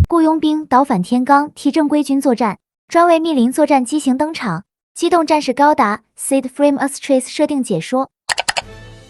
雇佣兵倒反天罡替正规军作战，专为密林作战机型登场。机动战士高达 Seed Frame Astrace 设定解说。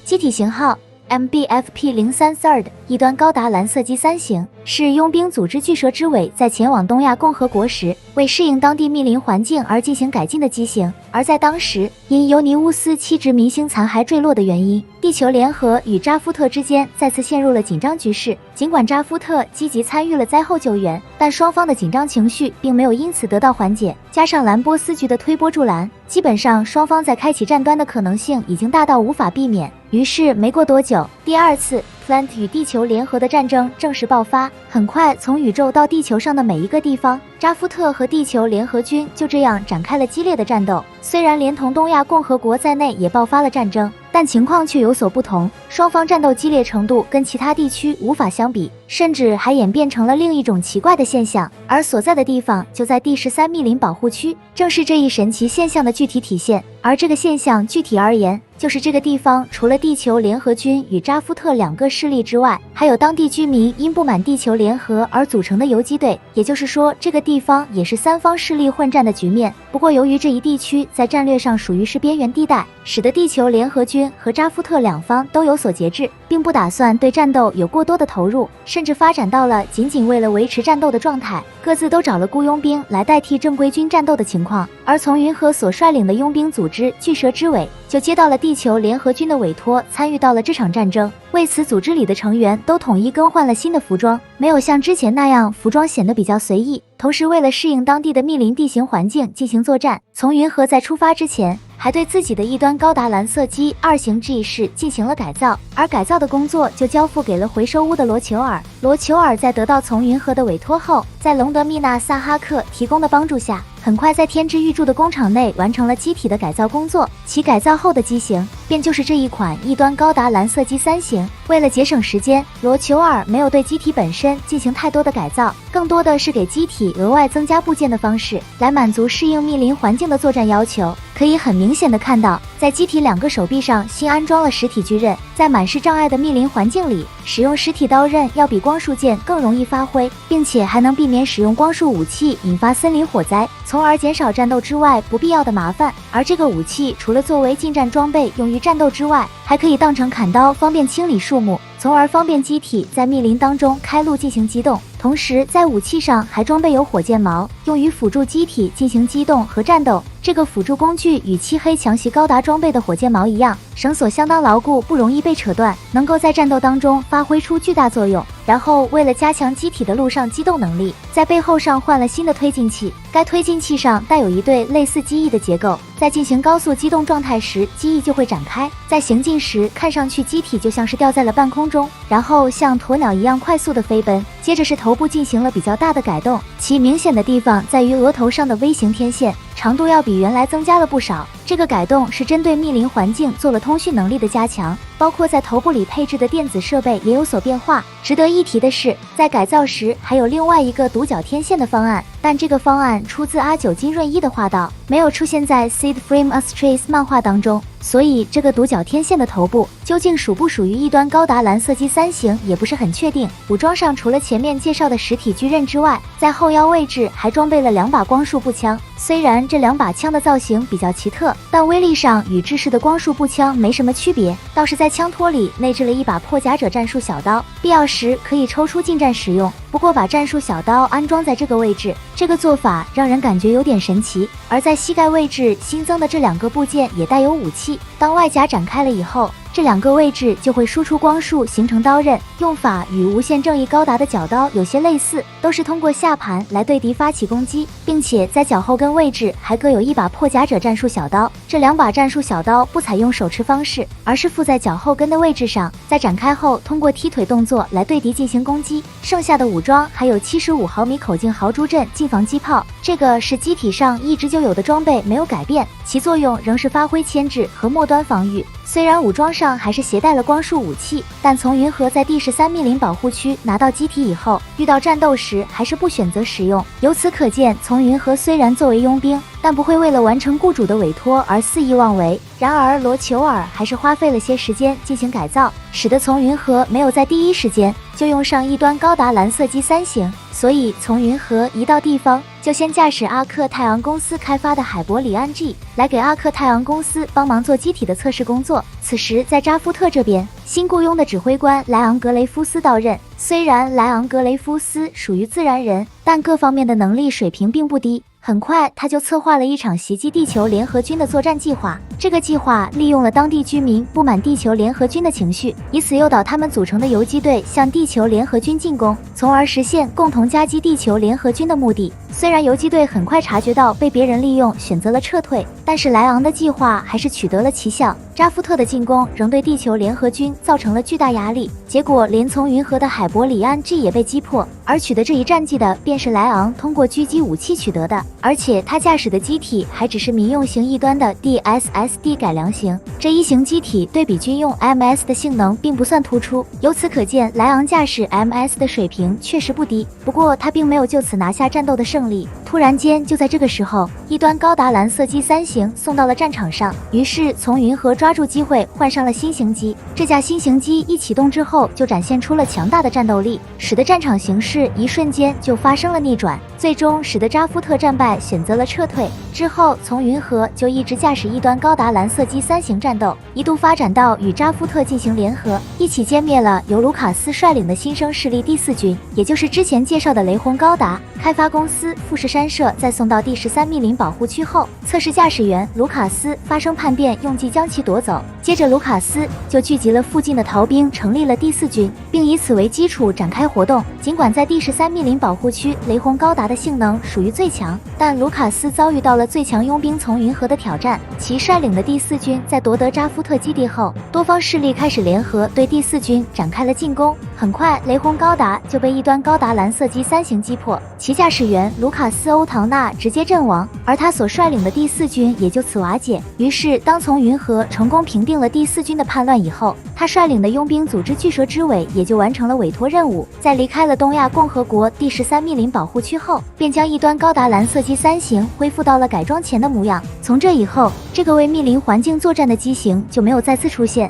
机体型号 MBFP-03 Third， 一端高达蓝色机3型，是佣兵组织巨蛇之尾在前往东亚共和国时，为适应当地密林环境而进行改进的机型。而在当时，因尤尼乌斯7殖民星残骸坠落的原因，地球联合与扎夫特之间再次陷入了紧张局势。尽管扎夫特积极参与了灾后救援，但双方的紧张情绪并没有因此得到缓解。加上兰波斯局的推波助澜，基本上双方在开启战端的可能性已经大到无法避免。于是没过多久，第二次 Plant 与地球联合的战争正式爆发。很快，从宇宙到地球上的每一个地方，扎夫特和地球联合军就这样展开了激烈的战斗。虽然连同东亚共和国在内也爆发了战争，但情况却有所不同，双方战斗激烈程度跟其他地区无法相比，甚至还演变成了另一种奇怪的现象。而所在的地方就在第13密林保护区，正是这一神奇现象的具体体现。而这个现象具体而言，就是这个地方除了地球联合军与扎夫特2个势力之外，还有当地居民因不满地球联合而组成的游击队。也就是说，这个地方也是3方势力混战的局面。不过由于这一地区在战略上属于是边缘地带，使得地球联合军和扎夫特2方都有所节制，并不打算对战斗有过多的投入，甚至发展到了仅仅为了维持战斗的状态，各自都找了雇佣兵来代替正规军战斗的情况。而从云和所率领的佣兵组织巨蛇之尾就接到了地球联合军的委托，参与到了这场战争。为此，组织里的成员都统一更换了新的服装，没有像之前那样服装显得比较随意。同时，为了适应当地的密林地形环境进行作战，从云和在出发之前，还对自己的一端高达蓝色机2型 G 式进行了改造，而改造的工作就交付给了回收屋的罗球尔。罗球尔在得到从云和的委托后，在隆德密纳萨哈克提供的帮助下，很快在天之预铸的工厂内完成了机体的改造工作。其改造后的机型便就是这一款一端高达蓝色机3型。为了节省时间，罗球尔没有对机体本身进行太多的改造，更多的是给机体额外增加部件的方式，来满足适应密林环境的作战要求。可以很明显的看到，在机体2个手臂上新安装了实体巨刃，在满是障碍的密林环境里，使用实体刀刃要比光束剑更容易发挥，并且还能避免使用光束武器引发森林火灾，从而减少战斗之外不必要的麻烦。而这个武器除了作为近战装备用于战斗之外，还可以当成砍刀，方便清理树木，从而方便机体在密林当中开路进行机动。同时在武器上还装备有火箭矛，用于辅助机体进行机动和战斗。这个辅助工具与漆黑强袭高达装备的火箭矛一样，绳索相当牢固，不容易被扯断，能够在战斗当中发挥出巨大作用。然后为了加强机体的陆上机动能力，在背后上换了新的推进器，该推进器上带有一对类似机翼的结构，在进行高速机动状态时，机翼就会展开，在行进时看上去机体就像是吊在了半空中，然后像鸵鸟一样快速的飞奔。接着是头部进行了比较大的改动，其明显的地方在于额头上的 V 型天线长度要比原来增加了不少。这个改动是针对密林环境做了通讯能力的加强，包括在头部里配置的电子设备也有所变化。值得一提的是，在改造时还有另外一个独角天线的方案，但这个方案出自阿久金润一的画道，没有出现在 Seed Frame Astrace 漫画当中，所以这个独角天线的头部究竟属不属于一端高达蓝色机3型也不是很确定。武装上除了前面介绍的实体巨刃之外，在后腰位置还装备了2把光束步枪。虽然这2把枪的造型比较奇特，但威力上与制式的光束步枪没什么区别，倒是在枪托里内置了一把破甲者战术小刀，必要时可以抽出近战使用。不过把战术小刀安装在这个位置，这个做法让人感觉有点神奇。而在膝盖位置新增的这2个部件也带有武器，当外甲展开了以后，这2个位置就会输出光束形成刀刃，用法与无限正义高达的角刀有些类似，都是通过下盘来对敌发起攻击，并且在脚后跟位置还各有一把破甲者战术小刀。这2把战术小刀不采用手持方式，而是附在脚后跟的位置上，在展开后通过踢腿动作来对敌进行攻击。剩下的武装还有75毫米口径豪猪阵近防机炮，这个是机体上一直就有的装备，没有改变，其作用仍是发挥牵制和末端防御。虽然武装上还是携带了光束武器，但从云和在第13密林保护区拿到机体以后，遇到战斗时还是不选择使用。由此可见，从云和虽然作为佣兵，但不会为了完成雇主的委托而肆意妄为。然而罗求尔还是花费了些时间进行改造，使得从云河没有在第一时间就用上异端高达蓝色机3型，所以从云河一到地方就先驾驶阿克太阳公司开发的海伯里安 G 来给阿克太阳公司帮忙做机体的测试工作。此时在扎夫特这边，新雇佣的指挥官莱昂格雷夫斯到任。虽然莱昂格雷夫斯属于自然人，但各方面的能力水平并不低。很快他就策划了一场袭击地球联合军的作战计划。这个计划利用了当地居民不满地球联合军的情绪，以此诱导他们组成的游击队向地球联合军进攻，从而实现共同夹击地球联合军的目的。虽然游击队很快察觉到被别人利用，选择了撤退，但是莱昂的计划还是取得了奇效。扎夫特的进攻仍对地球联合军造成了巨大压力，结果连从云河的海伯里安 G 也被击破，而取得这一战绩的便是莱昂通过狙击武器取得的，而且他驾驶的机体还只是民用型异端的 DSSD 改良型，这一型机体对比军用 MS 的性能并不算突出，由此可见莱昂驾驶 MS 的水平确实不低。不过他并没有就此拿下战斗的胜利，突然间就在这个时候，异端高达蓝色机3型送到了战场上，于是从云河抓住机会换上了新型机。这架新型机一启动之后就展现出了强大的战斗力，使得战场形势一瞬间就发生了逆转，最终使得扎夫特战败，选择了撤退。之后从云河就一直驾驶异端高达蓝色机3型战斗，一度发展到与扎夫特进行联合，一起歼灭了由卢卡斯率领的新生势力第4军，也就是之前介绍的雷轰高达。开发公司富士山社在送到第13密林保护区后，测试驾驶员卢卡斯发生叛变，用计将其夺走。接着卢卡斯就聚集了附近的逃兵，成立了第4军，并以此为基础展开活动。尽管在第13密林保护区雷轰高达的性能属于最强，但卢卡斯遭遇到了最强佣兵从云河的挑战。其率领的第4军在夺得扎夫特基地后，多方势力开始联合对第4军展开了进攻。很快雷轰高达就被异端高达蓝色机3型击破，其驾驶员卢卡斯欧唐纳直接阵亡，而他所率领的第4军也就此瓦解。于是当从云河成功平定了第4军的叛乱以后，他率领的佣兵组织巨蛇之尾也就完成了委托任务。在离开了东亚共和国第13密林保护区后，便将异端高达蓝色机3型恢复到了改装前的模样。从这以后，这个为密林环境作战的机型就没有再次出现。